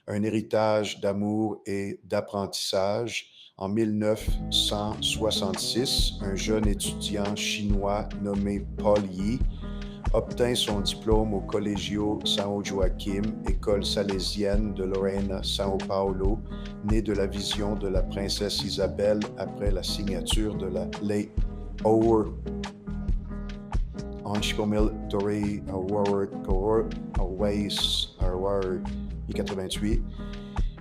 un héritage d'amour et d'apprentissage. En 1966, un jeune étudiant chinois nommé Paul Yi obtint son diplôme au Collegio São Joaquim, école salésienne de Lorena, São Paulo, né de la vision de la princesse Isabelle après la signature de la Lei Anchikomil Award 88.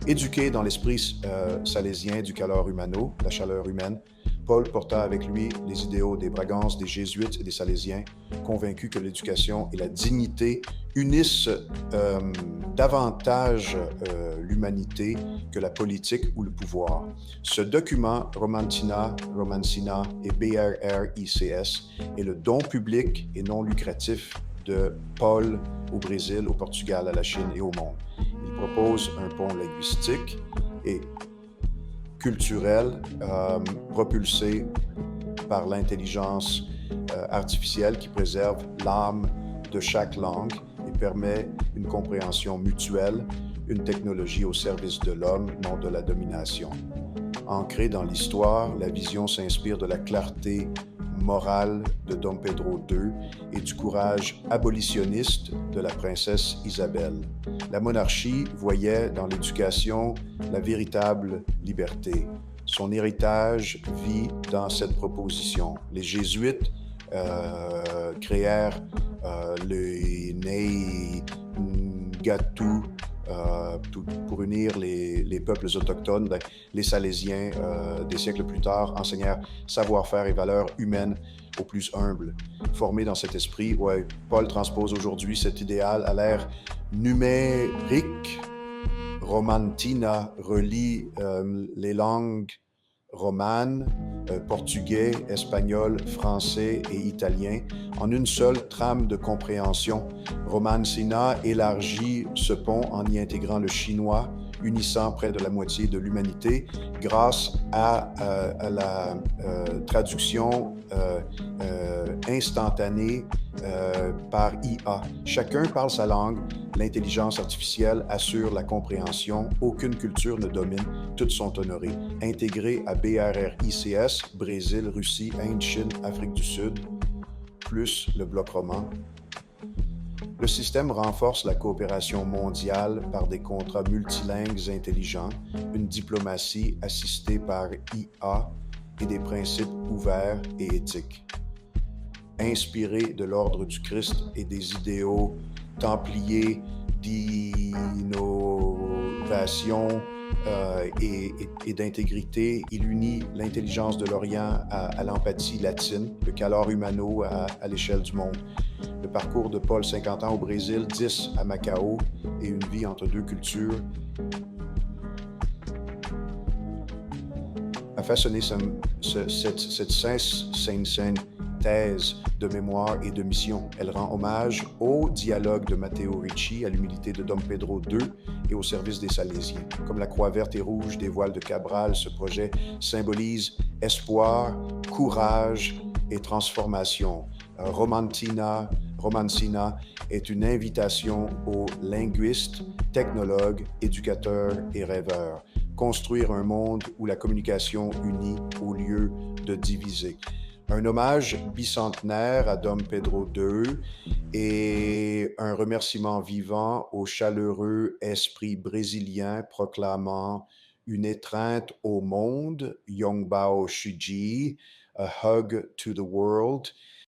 Éduqué dans l'esprit salésien du calor humano, la chaleur humaine, Paul porta avec lui les idéaux des Bragances, des Jésuites et des Salésiens, convaincu que l'éducation et la dignité unissent davantage l'humanité que la politique ou le pouvoir. Ce document, Romancina et BRRICS, est le don public et non lucratif de Paul au Brésil, au Portugal, à la Chine et au monde. Il propose un pont linguistique et culturel propulsé par l'intelligence artificielle qui préserve l'âme de chaque langue et permet une compréhension mutuelle, une technologie au service de l'homme, non de la domination. Ancrée dans l'histoire, la vision s'inspire de la clarté morale de Dom Pedro II et du courage abolitionniste de la princesse Isabelle. La monarchie voyait dans l'éducation la véritable liberté. Son héritage vit dans cette proposition. Les Jésuites créèrent le Nei Ngatu pour unir les peuples autochtones. Les Salésiens, des siècles plus tard, enseignèrent savoir-faire et valeurs humaines aux plus humbles. Formé dans cet esprit, Paul transpose aujourd'hui cet idéal à l'ère numérique. Romantina relie les langues romanes, portugais, espagnol, français et italien en une seule trame de compréhension. Romancina élargit ce pont en y intégrant le chinois, unissant près de la moitié de l'humanité grâce à la traduction instantanée par IA. Chacun parle sa langue, l'intelligence artificielle assure la compréhension, aucune culture ne domine, toutes sont honorées. Intégré à BRRICS, Brésil, Russie, Inde, Chine, Afrique du Sud, plus le bloc roman. Le système renforce la coopération mondiale par des contrats multilingues intelligents, une diplomatie assistée par IA et des principes ouverts et éthiques. Inspiré de l'ordre du Christ et des idéaux templiers d'innovation et d'intégrité, il unit l'intelligence de l'Orient à l'empathie latine, le calor humano à l'échelle du monde. Le parcours de Paul, 50 ans au Brésil, 10 à Macao et une vie entre deux cultures a façonné cette synthèse de mémoire et de mission. Elle rend hommage au dialogue de Matteo Ricci, à l'humilité de Dom Pedro II et au service des Salésiens. Comme la croix verte et rouge des voiles de Cabral, ce projet symbolise espoir, courage et transformation. Romancina est une invitation aux linguistes, technologues, éducateurs et rêveurs. Construire un monde où la communication unit au lieu de diviser. Un hommage bicentenaire à Dom Pedro II et un remerciement vivant au chaleureux esprit brésilien proclamant une étreinte au monde, Yongbao Shiji, a hug to the world.